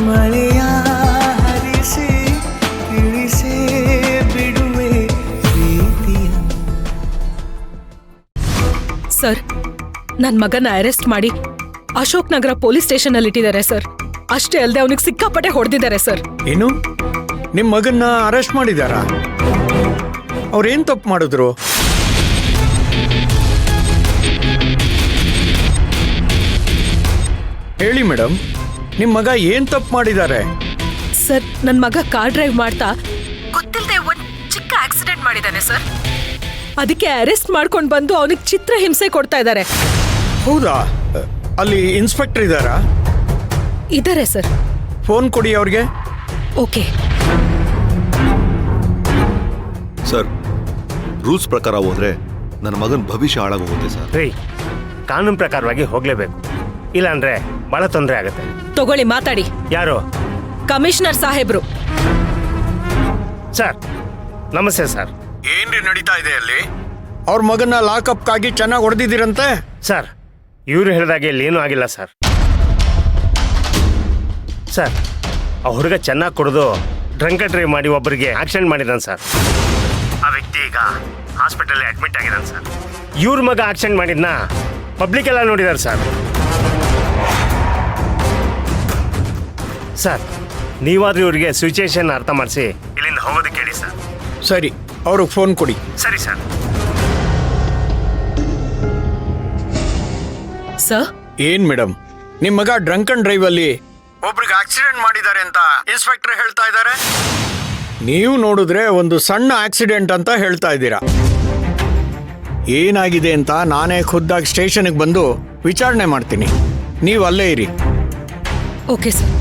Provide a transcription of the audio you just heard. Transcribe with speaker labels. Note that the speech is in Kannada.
Speaker 1: ಮಳೆಯ ಹರಿಸಿ ತಿಳಿಸೇ ಬಿಡುವೆ ಪ್ರೀತಿಯ.
Speaker 2: ಸರ್, ನನ್ನ ಮಗನ ಅರೆಸ್ಟ್ ಮಾಡಿ ಅಶೋಕ್ ನಗರ ಪೊಲೀಸ್ ಸ್ಟೇಷನ್ ಅಲ್ಲಿ ಇಟ್ಟಿದ್ದಾರೆ ಸರ್. ಅಷ್ಟೇ ಅಲ್ಲದೆ ಅವನಿಗೆ ಸಿಕ್ಕಾಪಟ್ಟೆ ಹೊಡೆದಿದ್ದಾರೆ ಸರ್.
Speaker 3: ಏನು, ನಿಮ್ಮ ಮಗನ್ನ ಅರೆಸ್ಟ್ ಮಾಡಿದಾರಾ? ಅವ್ರೇನ್ ತಪ್ಪು ಮಾಡಿದ್ರು? ಹೇಳಿ ಮೇಡಮ್, ನಿಮ್ಮ ಮಗ ಏನ್ ತಪ್ಪು ಮಾಡಿದ್ದಾರೆ?
Speaker 2: ಸರ್, ನನ್ನ ಮಗ ಕಾರ್ ಡ್ರೈವ್ ಮಾಡ್ತಾ ಗೊತ್ತಿಲ್ಲದೆ ಒಂದು ಚಿಕ್ಕ ಆಕ್ಸಿಡೆಂಟ್ ಮಾಡಿದ್ದಾನೆ ಸರ್. ಅದಕ್ಕೆ ಅರೆಸ್ಟ್ ಮಾಡ್ಕೊಂಡು ಬಂದು ಅವನಿಗೆ ಚಿತ್ರ ಹಿಂಸೆ ಕೊಡ್ತಾ ಇದ್ದಾರೆ.
Speaker 3: ಹೌದಾ? ಅಲ್ಲಿ ಇನ್ಸ್ಪೆಕ್ಟರ್ ಇದ್ದಾರಾ?
Speaker 2: ಇದ್ದಾರೆ ಸರ್.
Speaker 3: ಫೋನ್ ಕೊಡಿ ಅವ್ರಿಗೆ.
Speaker 2: ಓಕೆ
Speaker 4: ಸರ್, ರೂಲ್ಸ್ ಪ್ರಕಾರ ಹೋದ್ರೆ ನನ್ನ ಮಗನ ಭವಿಷ್ಯ ಹಾಳಾಗೋಗುತ್ತೆ ಸರ್.
Speaker 5: ರೀ, ಕಾನೂನು ಪ್ರಕಾರವಾಗಿ ಹೋಗ್ಲೇಬೇಕು, ಇಲ್ಲಾಂದ್ರೆ ಬಹಳ ತೊಂದರೆ ಆಗುತ್ತೆ.
Speaker 2: ತಗೊಳ್ಳಿ, ಮಾತಾಡಿ.
Speaker 5: ಯಾರು?
Speaker 2: ಕಮಿಷನರ್ ಸಾಹೇಬ್ರು.
Speaker 5: ಸರ್, ನಮಸ್ತೆ ಸರ್.
Speaker 3: ಏನ್ರಿ ನಡೀತಾ ಇದೆ ಅಲ್ಲಿ? ಅವ್ರ ಮಗನ ಲಾಕಪ್ಗಾಗಿ ಚೆನ್ನಾಗಿ ಹೊಡೆದಿದ್ದೀರಂತೆ.
Speaker 5: ಸರ್, ಇವ್ರು ಹೇಳಿದಾಗೆ ಇಲ್ಲಿ ಏನೂ ಆಗಿಲ್ಲ ಸರ್. ಸರ್, ಆ ಹುಡುಗ ಚೆನ್ನಾಗಿ ಕುಡಿದು ಡ್ರಂಕ್ ಡ್ರೈವ್ ಮಾಡಿ ಒಬ್ಬರಿಗೆ ಆಕ್ಸಿಡೆಂಟ್ ಮಾಡಿದಾನೆ ಸರ್. ಆ ವ್ಯಕ್ತಿ ಈಗ ಹಾಸ್ಪಿಟಲ್ ಅಡ್ಮಿಟ್ ಆಗಿದ್ದಾನೆ ಸರ್. ಇವ್ರ ಮಗ ಆಕ್ಸಿಡೆಂಟ್ ಮಾಡಿದ್ನ ಪಬ್ಲಿಕ್ ಎಲ್ಲ ನೋಡಿದಾರೆ ಸರ್. ಸರ್, ನೀವಾದ್ರೂ ಇವ್ರಿಗೆ ಸಿಚುಯೇಷನ್ ಅರ್ಥ ಮಾಡಿಸಿ ಇಲ್ಲಿಂದ ಹೋಗೋದಕ್ಕೆ ಹೇಳಿ ಸರ್.
Speaker 3: ಸರಿ, ಅವ್ರಿಗೆ ಫೋನ್ ಕೊಡಿ.
Speaker 5: ಸರಿ ಸರ್.
Speaker 2: ಸರ್,
Speaker 3: ಏನ್ ಮೇಡಮ್, ನಿಮ್ ಮಗ ಡ್ರಂಕ್ ಅಂಡ್ ಡ್ರೈವ್ ಅಲ್ಲಿ ಒಬ್ರಿಗೆ ಆಕ್ಸಿಡೆಂಟ್ ಮಾಡಿದ್ದಾರೆ ಅಂತ ಇನ್ಸ್ಪೆಕ್ಟರ್ ಹೇಳ್ತಾ ಇದ್ದಾರೆ. ನೀವು ನೋಡಿದ್ರೆ ಒಂದು ಸಣ್ಣ ಆಕ್ಸಿಡೆಂಟ್ ಅಂತ ಹೇಳ್ತಾ ಇದ್ದೀರಾ. ಏನಾಗಿದೆ ಅಂತ ನಾನೇ ಖುದ್ದಾಗಿ ಸ್ಟೇಷನ್ಗೆ ಬಂದು ವಿಚಾರಣೆ ಮಾಡ್ತೀನಿ. ನೀವು ಅಲ್ಲೇ ಇರಿ.
Speaker 2: Okay sir.